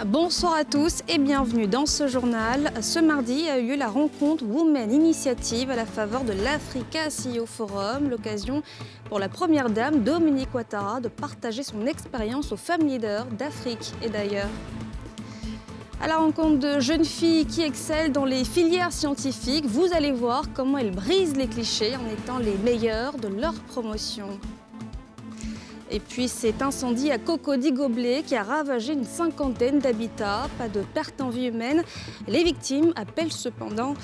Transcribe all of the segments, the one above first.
Bonsoir à tous et bienvenue dans ce journal. Ce mardi a eu lieu la rencontre Women Initiative à la faveur de l'Africa CEO Forum, l'occasion pour la première dame Dominique Ouattara de partager son expérience aux femmes leaders d'Afrique et d'ailleurs. À la rencontre de jeunes filles qui excellent dans les filières scientifiques, vous allez voir comment elles brisent les clichés en étant les meilleures de leur promotion. Et puis cet incendie à Cocody-Goblet qui a ravagé une cinquantaine d'habitats. Pas de perte en vie humaine. Les victimes appellent cependant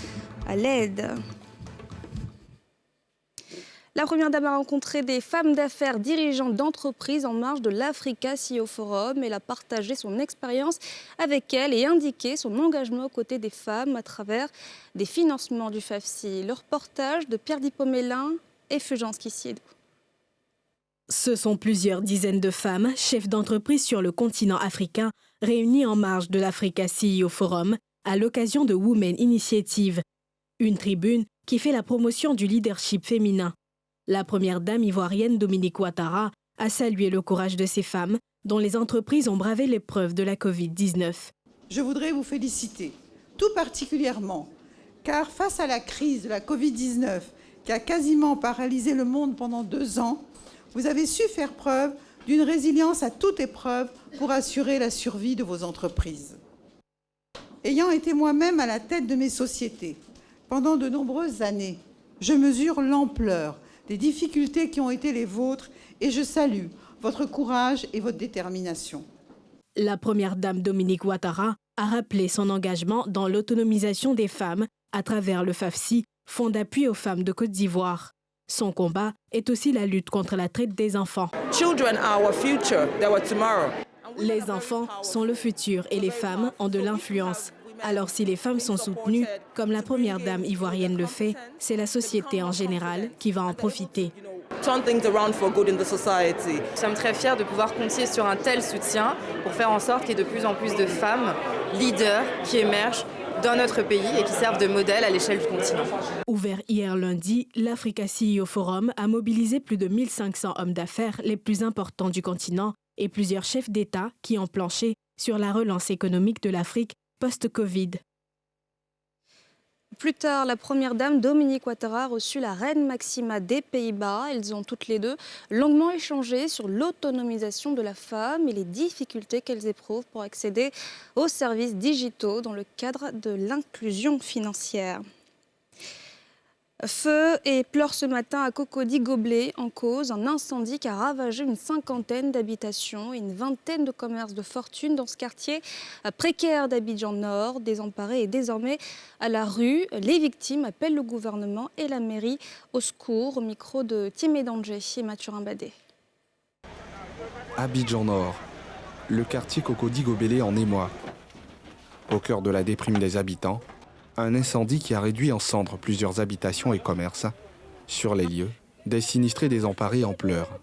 à l'aide. La première dame a rencontré des femmes d'affaires dirigeantes d'entreprises en marge de l'Africa CEO Forum. Elle a partagé son expérience avec elles et indiqué son engagement aux côtés des femmes à travers des financements du FAFSI. Le reportage de Pierre Dipomélin et Fulgence Kissiedou. Ce sont plusieurs dizaines de femmes, chefs d'entreprise sur le continent africain, réunies en marge de l'Africa CEO Forum à l'occasion de Women Initiative, une tribune qui fait la promotion du leadership féminin. La première dame ivoirienne Dominique Ouattara a salué le courage de ces femmes dont les entreprises ont bravé l'épreuve de la Covid-19. Je voudrais vous féliciter, tout particulièrement, car face à la crise de la Covid-19 qui a quasiment paralysé le monde pendant 2 ans, vous avez su faire preuve d'une résilience à toute épreuve pour assurer la survie de vos entreprises. Ayant été moi-même à la tête de mes sociétés pendant de nombreuses années, je mesure l'ampleur des difficultés qui ont été les vôtres et je salue votre courage et votre détermination. La première dame Dominique Ouattara a rappelé son engagement dans l'autonomisation des femmes à travers le FAFSI, Fonds d'appui aux femmes de Côte d'Ivoire. Son combat est aussi la lutte contre la traite des enfants. Les enfants sont le futur et les femmes ont de l'influence. Alors si les femmes sont soutenues, comme la première dame ivoirienne le fait, c'est la société en général qui va en profiter. Nous sommes très fiers de pouvoir compter sur un tel soutien pour faire en sorte qu'il y ait de plus en plus de femmes leaders qui émergent dans notre pays et qui servent de modèle à l'échelle du continent. Ouvert hier lundi, l'Africa CEO Forum a mobilisé plus de 1500 hommes d'affaires les plus importants du continent et plusieurs chefs d'État qui ont planché sur la relance économique de l'Afrique post-Covid. Plus tard, la première dame Dominique Ouattara a reçu la reine Maxima des Pays-Bas. Elles ont toutes les deux longuement échangé sur l'autonomisation de la femme et les difficultés qu'elles éprouvent pour accéder aux services digitaux dans le cadre de l'inclusion financière. Feu et pleurs ce matin à Cocody-Goblet, en cause un incendie qui a ravagé une cinquantaine d'habitations et une vingtaine de commerces de fortune dans ce quartier précaire d'Abidjan Nord. Désemparés et désormais à la rue, les victimes appellent le gouvernement et la mairie au secours. Au micro de Tiemé Danger et Mathurin Badé. Abidjan Nord, le quartier Cocody-Goblet en émoi. Au cœur de la déprime des habitants, un incendie qui a réduit en cendres plusieurs habitations et commerces. Sur les lieux, des sinistrés désemparés en pleurs.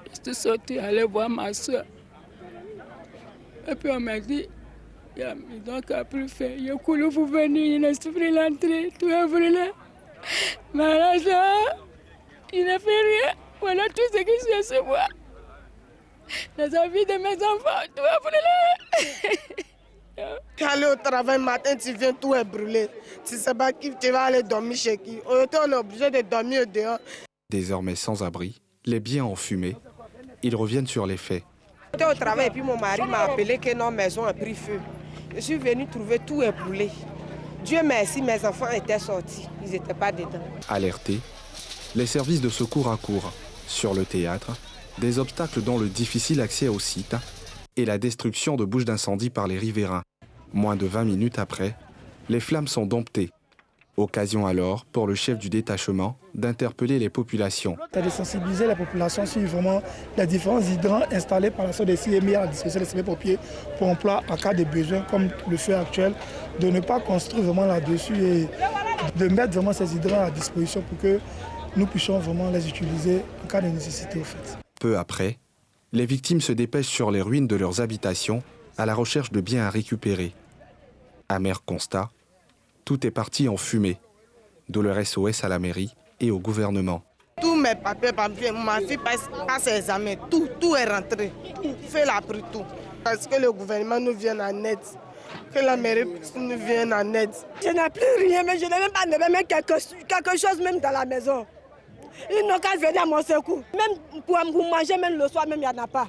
Je suis sortie aller voir ma soeur. Et puis on m'a dit, il y a une maison qui a plus fait. Il y a coulé pour venir, il a souffert l'entrée, tout est brûlé. Mais là, il n'a fait rien. Voilà tout ce qui se passe moi. Les avis de mes enfants, tout est brûlé. Tu allais au travail matin, tu viens, tout est brûlé. Tu ne sais pas qui tu vas aller dormir chez qui. Aujourd'hui, on est obligé de dormir dehors. Désormais sans abri, les biens enfumés, ils reviennent sur les faits. J'étais au travail et puis mon mari m'a appelé que nos maisons ont pris feu. Je suis venue trouver tout est brûlé. Dieu merci, mes enfants étaient sortis. Ils n'étaient pas dedans. Alertés, les services de secours accourent. Sur le théâtre, des obstacles dont le difficile accès au site et la destruction de bouches d'incendie par les riverains. Moins de 20 minutes après, les flammes sont domptées. Occasion alors, pour le chef du détachement, d'interpeller les populations. De sensibiliser la population sur vraiment les différents hydrants installés par la SODECI et mis à la disposition des sapeurs-pompiers pour emploi en cas de besoin, comme le feu actuel, de ne pas construire vraiment là-dessus et de mettre vraiment ces hydrants à disposition pour que nous puissions vraiment les utiliser en cas de nécessité au fait. Peu après, les victimes se dépêchent sur les ruines de leurs habitations à la recherche de biens à récupérer. Amer constat, tout est parti en fumée, d'où le SOS à la mairie et au gouvernement. Tous mes papiers, ma fille passe ses examens, tout est rentré, tout, fait la pris tout. Parce que le gouvernement nous vienne en aide, que la mairie nous vienne en aide. Je n'ai plus rien, mais je n'ai même pas même quelque chose même dans la maison. Ils n'ont qu'à venir à mon secours. Même pour manger, même le soir, même il n'y en a pas.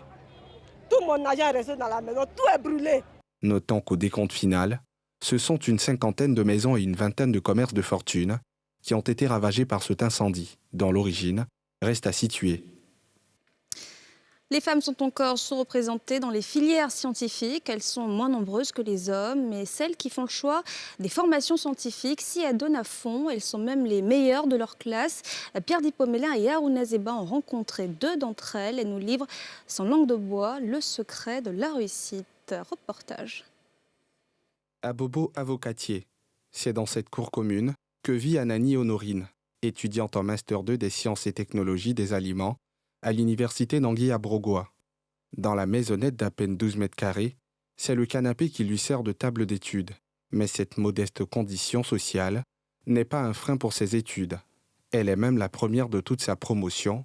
Tout mon argent est resté dans la maison, tout est brûlé. Notant qu'au décompte final, ce sont une 50aine de maisons et une 20aine de commerces de fortune qui ont été ravagés par cet incendie, dont l'origine reste à situer. Les femmes sont encore sous-représentées dans les filières scientifiques. Elles sont moins nombreuses que les hommes, mais celles qui font le choix des formations scientifiques s'y adonnent à fond. Elles sont même les meilleures de leur classe. Pierre Dipomélin et Harouna Zeba ont rencontré 2 d'entre elles et nous livrent sans langue de bois le secret de la réussite. Reportage. À Bobo Avocatier, c'est dans cette cour commune que vit Anani Honorine, étudiante en Master 2 des sciences et technologies des aliments à l'université Nangui-Abrogoa. Dans la maisonnette d'à peine 12 mètres carrés, c'est le canapé qui lui sert de table d'études. Mais cette modeste condition sociale n'est pas un frein pour ses études. Elle est même la première de toute sa promotion,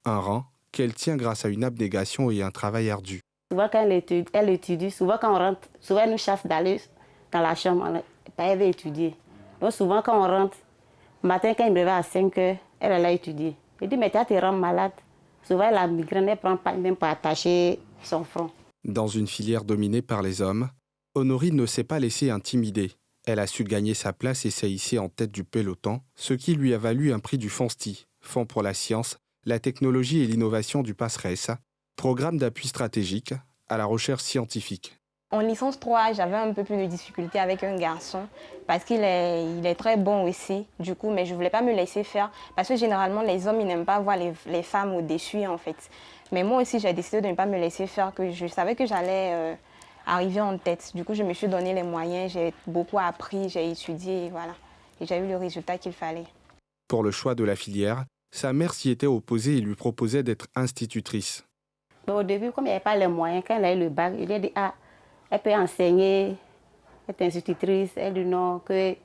un rang qu'elle tient grâce à une abnégation et un travail ardu. Souvent quand elle étudie, souvent quand on rentre, souvent elle nous chasse d'aller dans la chambre, elle veut étudier. Donc souvent quand on rentre, le matin quand il me réveille à 5 heures, elle a étudié. Je dis mais tu te rends malade. Souvent la migraine, elle ne prend pas même pour attacher son front. Dans une filière dominée par les hommes, Honorine ne s'est pas laissée intimider. Elle a su gagner sa place et s'est hissée en tête du peloton, ce qui lui a valu un prix du FONSTI, Fonds pour la science, la technologie et l'innovation du PASRES, programme d'appui stratégique à la recherche scientifique. En licence 3, j'avais un peu plus de difficultés avec un garçon parce qu'il est très bon aussi, du coup, mais je ne voulais pas me laisser faire parce que généralement, les hommes, ils n'aiment pas voir les femmes au-dessus, en fait. Mais moi aussi, j'ai décidé de ne pas me laisser faire, que je savais que j'allais arriver en tête. Du coup, je me suis donné les moyens, j'ai beaucoup appris, j'ai étudié, et voilà. Et j'ai eu le résultat qu'il fallait. Pour le choix de la filière, sa mère s'y était opposée et lui proposait d'être institutrice. Au début, comme il n'y avait pas les moyens, quand elle a eu le bac, il a dit « Ah, elle peut enseigner, être institutrice. » Elle dit non, qu'elle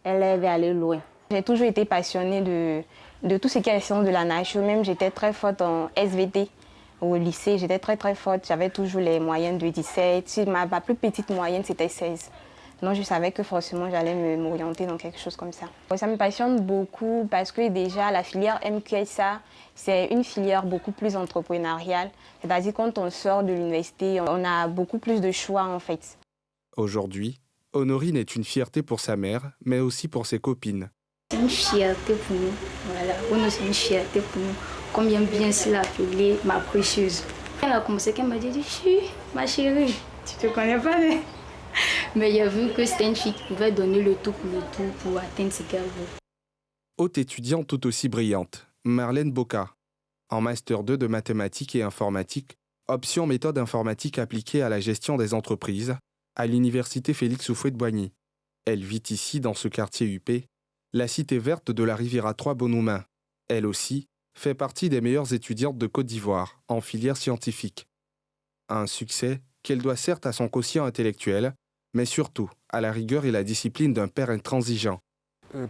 va aller loin. J'ai toujours été passionnée de tout ce qui est sciences de la nature. Même j'étais très forte en SVT au lycée. J'étais très forte. J'avais toujours les moyennes de 17. Ma plus petite moyenne, c'était 16. Donc je savais que forcément j'allais m'orienter dans quelque chose comme ça. Ça me passionne beaucoup parce que déjà la filière MQSA, c'est une filière beaucoup plus entrepreneuriale. C'est-à-dire quand on sort de l'université, on a beaucoup plus de choix en fait. Aujourd'hui, Honorine est une fierté pour sa mère, mais aussi pour ses copines. C'est une fierté pour nous. Voilà, pour nous c'est une fierté pour nous. Combien bien c'est l'appelée ma précieuse. Elle a commencé, qu'elle m'a dit, ma chérie, tu te connais pas mais... Mais il a vu que c'était une fille qui pouvait donner le tout pour atteindre ce qu'elle veut. Haute étudiante tout aussi brillante, Marlène Boca, en Master 2 de mathématiques et informatique, option méthode informatique appliquée à la gestion des entreprises, à l'université Félix Houphouët-Boigny. Elle vit ici, dans ce quartier UP, la cité verte de la Riviera 3 Bonoumain. Elle aussi fait partie des meilleures étudiantes de Côte d'Ivoire, en filière scientifique. Un succès qu'elle doit certes à son quotient intellectuel, mais surtout à la rigueur et la discipline d'un père intransigeant.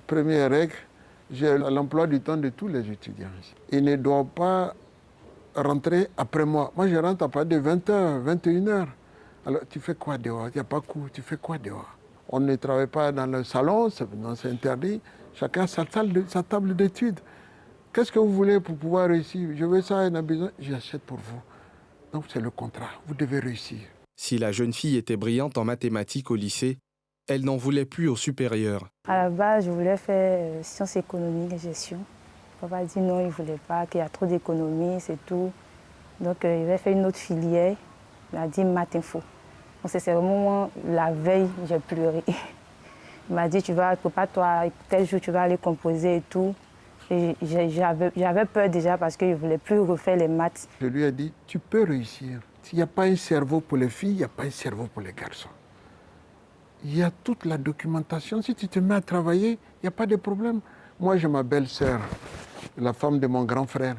Première règle, j'ai l'emploi du temps de tous les étudiants. Ils ne doivent pas rentrer après moi. Moi, je rentre à partir de 20h, 21h. Alors, tu fais quoi dehors? Il n'y a pas cours, tu fais quoi dehors? On ne travaille pas dans le salon, c'est interdit. Chacun a sa table d'études. Qu'est-ce que vous voulez pour pouvoir réussir? Je veux ça, il a besoin, j'achète pour vous. Donc, c'est le contrat, vous devez réussir. Si la jeune fille était brillante en mathématiques au lycée, elle n'en voulait plus au supérieur. À la base, je voulais faire sciences économiques et gestion. Papa a dit non, il ne voulait pas, qu'il y a trop d'économie, c'est tout. Donc, il avait fait une autre filière. Il m'a dit maths info. Donc, c'est au moment, la veille, j'ai pleuré. Il m'a dit, tu vas, prépare-toi, tel jour, tu vas aller composer et tout. Et j'avais peur déjà parce qu'il ne voulait plus refaire les maths. Je lui ai dit, tu peux réussir. S'il n'y a pas un cerveau pour les filles, il n'y a pas un cerveau pour les garçons. Il y a toute la documentation. Si tu te mets à travailler, il n'y a pas de problème. Moi, j'ai ma belle-sœur, la femme de mon grand frère,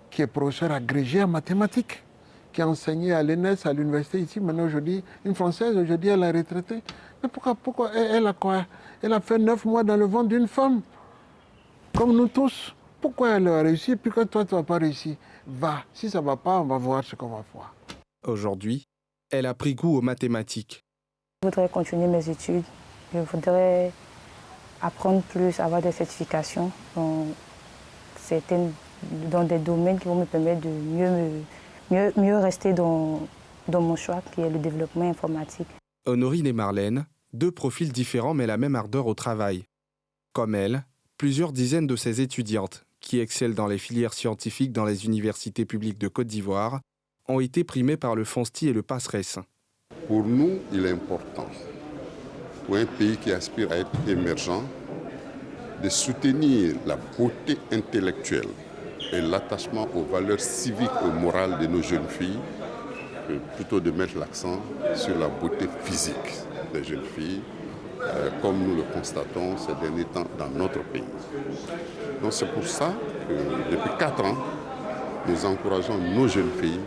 qui est professeure agrégée en mathématiques. qui enseignait à l'ENES, à l'université ici, maintenant aujourd'hui, une Française, aujourd'hui elle est retraitée. Mais pourquoi elle a quoi? Elle a fait 9 mois dans le ventre d'une femme, comme nous tous. Pourquoi elle a réussi, puis quand toi tu n'as pas réussi? Va, si ça ne va pas, on va voir ce qu'on va voir. Aujourd'hui, elle a pris goût aux mathématiques. Je voudrais continuer mes études, je voudrais apprendre plus, avoir des certifications dans des domaines qui vont me permettre de mieux rester dans mon choix, qui est le développement informatique. Honorine et Marlène, 2 profils différents mais la même ardeur au travail. Comme elle, plusieurs dizaines de ces étudiantes, qui excellent dans les filières scientifiques dans les universités publiques de Côte d'Ivoire, ont été primées par le FONSTI et le PASRES. Pour nous, il est important, pour un pays qui aspire à être émergent, de soutenir la beauté intellectuelle et l'attachement aux valeurs civiques et morales de nos jeunes filles, plutôt de mettre l'accent sur la beauté physique des jeunes filles, comme nous le constatons ces derniers temps dans notre pays. Donc c'est pour ça que depuis 4 ans, nous encourageons nos jeunes filles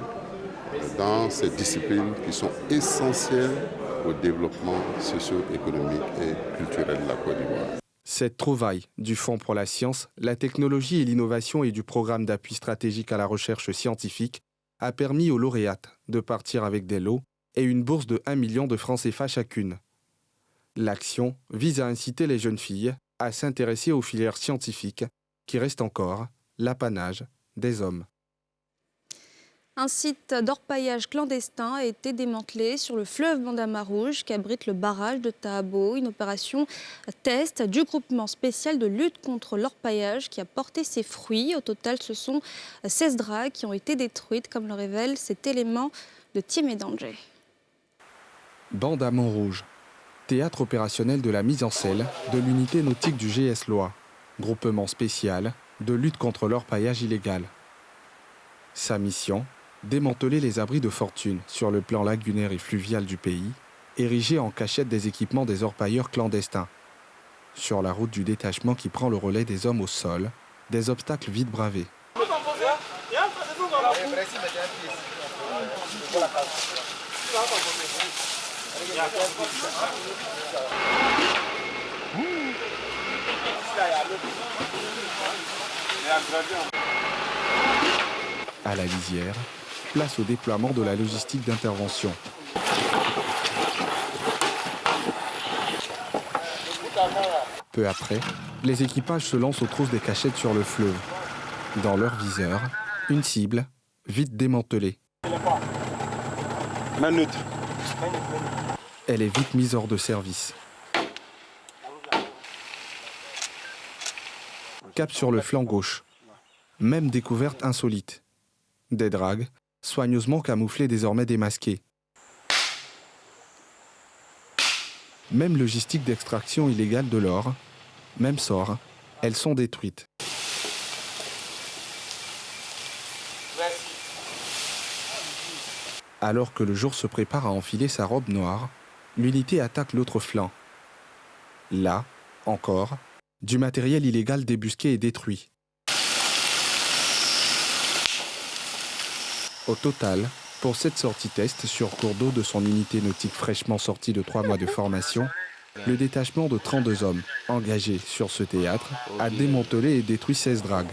dans ces disciplines qui sont essentielles au développement socio-économique et culturel de la Côte d'Ivoire. Cette trouvaille du Fonds pour la science, la technologie et l'innovation et du programme d'appui stratégique à la recherche scientifique a permis aux lauréates de partir avec des lots et une bourse de 1 million de francs CFA chacune. L'action vise à inciter les jeunes filles à s'intéresser aux filières scientifiques qui restent encore l'apanage des hommes. Un site d'orpaillage clandestin a été démantelé sur le fleuve Bandama Rouge qui abrite le barrage de Tahabo. Une opération test du groupement spécial de lutte contre l'orpaillage qui a porté ses fruits. Au total, ce sont 16 dragues qui ont été détruites, comme le révèle cet élément de Tiemé Danger. Bandama Rouge, théâtre opérationnel de la mise en selle de l'unité nautique du GS Loa, groupement spécial de lutte contre l'orpaillage illégal. Sa mission, démanteler les abris de fortune sur le plan lagunaire et fluvial du pays, érigés en cachette des équipements des orpailleurs clandestins. Sur la route du détachement qui prend le relais des hommes au sol, des obstacles vite bravés. À la lisière, place au déploiement de la logistique d'intervention. Peu après, les équipages se lancent aux trousses des cachettes sur le fleuve. Dans leur viseur, une cible, vite démantelée. Elle est vite mise hors de service. Cap sur le flanc gauche. Même découverte insolite. Des dragues, soigneusement camouflées désormais démasquées. Même logistique d'extraction illégale de l'or, même sort, elles sont détruites. Alors que le jour se prépare à enfiler sa robe noire, l'unité attaque l'autre flanc. Là, encore, du matériel illégal débusqué et détruit. Au total, pour cette sortie test sur cours d'eau de son unité nautique fraîchement sortie de 3 mois de formation, le détachement de 32 hommes engagés sur ce théâtre a démantelé et détruit 16 dragues.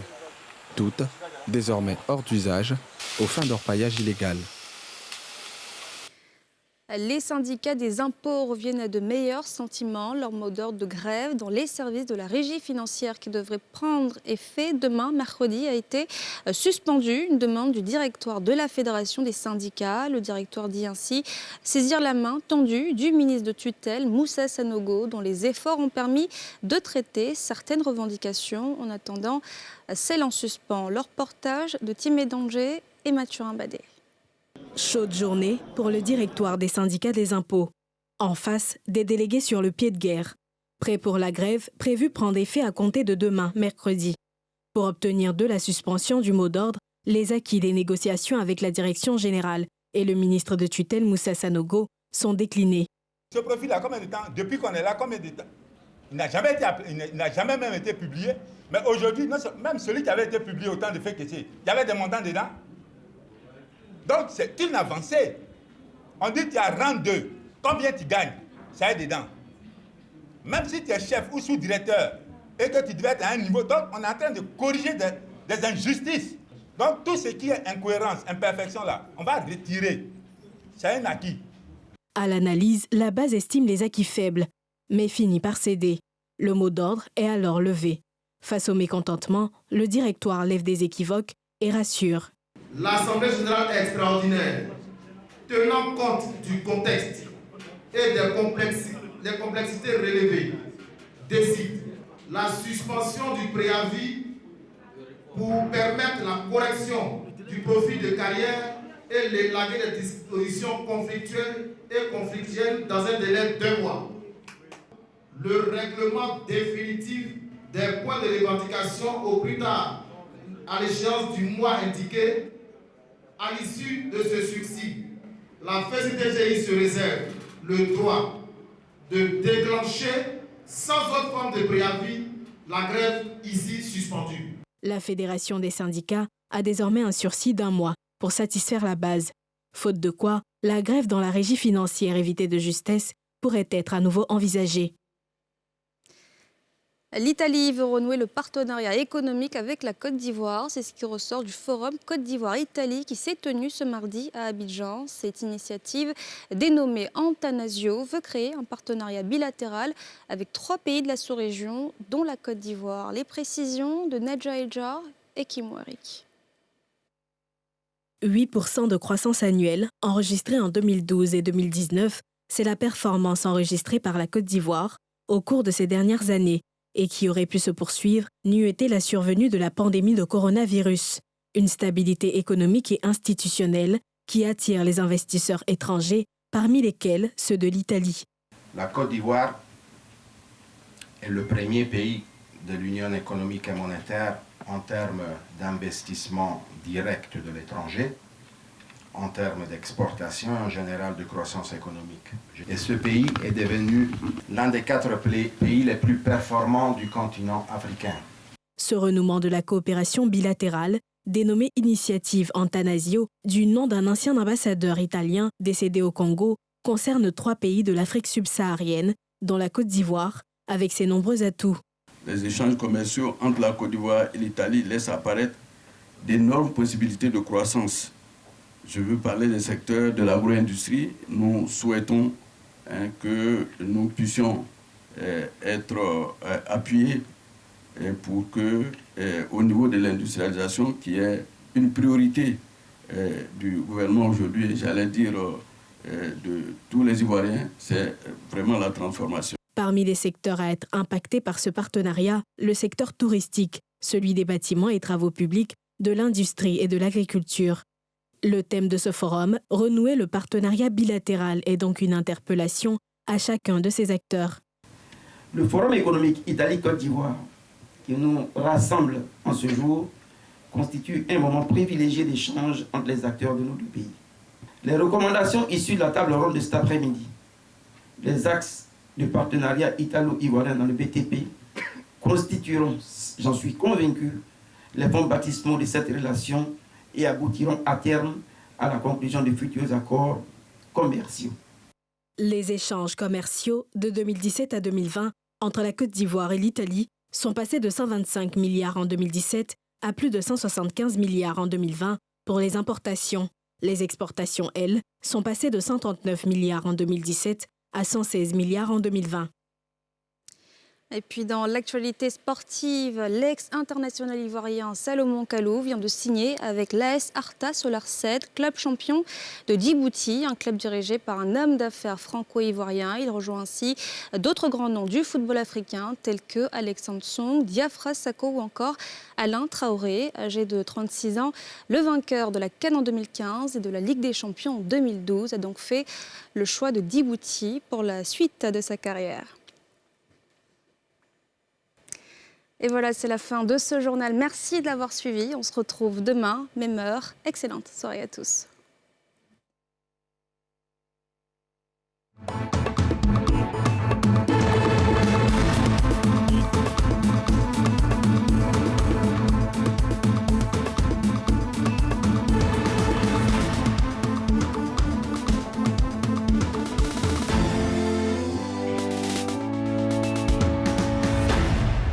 Toutes, désormais hors d'usage, aux fins d'orpaillage illégal. Les syndicats des impôts reviennent à de meilleurs sentiments. Leur mot d'ordre de grève dans les services de la régie financière qui devrait prendre effet demain, mercredi, a été suspendu. Une demande du directoire de la Fédération des syndicats. Le directoire dit ainsi saisir la main tendue du ministre de tutelle, Moussa Sanogo, dont les efforts ont permis de traiter certaines revendications. En attendant, celle en suspens. Leur reportage de Tiemé Danger et Mathurin Badé. Chaude journée pour le directoire des syndicats des impôts. En face, des délégués sur le pied de guerre, prêts pour la grève prévue prendre effet à compter de demain, mercredi. Pour obtenir de la suspension du mot d'ordre, les acquis des négociations avec la direction générale et le ministre de tutelle Moussa Sanogo sont déclinés. Ce profil a combien de temps? Depuis qu'on est là, combien de temps? Il n'a jamais même été publié. Mais aujourd'hui, même celui qui avait été publié autant de faits que c'est, il y avait des montants dedans. Donc c'est une avancée. On dit qu'il y a rang 2. Combien tu gagnes? Ça est dedans. Même si tu es chef ou sous-directeur et que tu devais être à un niveau, donc on est en train de corriger des injustices. Donc tout ce qui est incohérence, imperfection là, on va retirer. C'est un acquis. À l'analyse, la base estime les acquis faibles, mais finit par céder. Le mot d'ordre est alors levé. Face au mécontentement, le directoire lève des équivoques et rassure. L'Assemblée générale est extraordinaire, tenant compte du contexte et des complexités relevées, décide la suspension du préavis pour permettre la correction du profil de carrière et l'élaguer des dispositions conflictuelles et conflictuelles dans un délai de 2 mois. Le règlement définitif des points de revendication au plus tard à l'échéance du mois indiqué. À l'issue de ce succès, la FESI-TGI se réserve le droit de déclencher sans autre forme de préavis la grève ici suspendue. La Fédération des syndicats a désormais un sursis d'1 mois pour satisfaire la base, faute de quoi la grève dans la régie financière évitée de justesse pourrait être à nouveau envisagée. L'Italie veut renouer le partenariat économique avec la Côte d'Ivoire. C'est ce qui ressort du forum Côte d'Ivoire-Italie qui s'est tenu ce mardi à Abidjan. Cette initiative, dénommée Antanasio, veut créer un partenariat bilatéral avec 3 pays de la sous-région, dont la Côte d'Ivoire. Les précisions de Nedja Ejar et Kim Warwick. 8% de croissance annuelle, enregistrée en 2012 et 2019, c'est la performance enregistrée par la Côte d'Ivoire au cours de ces dernières années, et qui aurait pu se poursuivre n'eût été la survenue de la pandémie de coronavirus. Une stabilité économique et institutionnelle qui attire les investisseurs étrangers, parmi lesquels ceux de l'Italie. La Côte d'Ivoire est le premier pays de l'Union économique et monétaire en termes d'investissement direct de l'étranger, en termes d'exportation et en général de croissance économique. Et ce pays est devenu l'un des 4 pays les plus performants du continent africain. Ce renouement de la coopération bilatérale, dénommée Initiative Antanasio, du nom d'un ancien ambassadeur italien décédé au Congo, concerne 3 pays de l'Afrique subsaharienne, dont la Côte d'Ivoire, avec ses nombreux atouts. Les échanges commerciaux entre la Côte d'Ivoire et l'Italie laissent apparaître d'énormes possibilités de croissance. Je veux parler des secteurs de l'agro-industrie. Nous souhaitons que nous puissions être appuyés pour que, au niveau de l'industrialisation, qui est une priorité du gouvernement aujourd'hui, j'allais dire de tous les Ivoiriens, c'est vraiment la transformation. Parmi les secteurs à être impactés par ce partenariat, le secteur touristique, celui des bâtiments et travaux publics, de l'industrie et de l'agriculture. Le thème de ce forum, renouer le partenariat bilatéral, est donc une interpellation à chacun de ces acteurs. Le forum économique Italie-Côte d'Ivoire, qui nous rassemble en ce jour, constitue un moment privilégié d'échange entre les acteurs de nos 2 pays. Les recommandations issues de la table ronde de cet après-midi, les axes de partenariat italo-ivoirien dans le BTP, constitueront, j'en suis convaincu, les bons baptismaux de cette relation et aboutiront à terme à la conclusion de futurs accords commerciaux. Les échanges commerciaux de 2017 à 2020 entre la Côte d'Ivoire et l'Italie sont passés de 125 milliards en 2017 à plus de 175 milliards en 2020 pour les importations. Les exportations, elles, sont passées de 139 milliards en 2017 à 116 milliards en 2020. Et puis dans l'actualité sportive, l'ex-international ivoirien Salomon Kalou vient de signer avec l'AS Arta Solar 7, club champion de Djibouti, un club dirigé par un homme d'affaires franco-ivoirien. Il rejoint ainsi d'autres grands noms du football africain tels que Alexandre Song, Diafra Sakho ou encore Alain Traoré, âgé de 36 ans. Le vainqueur de la CAN en 2015 et de la Ligue des Champions en 2012 a donc fait le choix de Djibouti pour la suite de sa carrière. Et voilà, c'est la fin de ce journal. Merci de l'avoir suivi. On se retrouve demain, même heure. Excellente soirée à tous.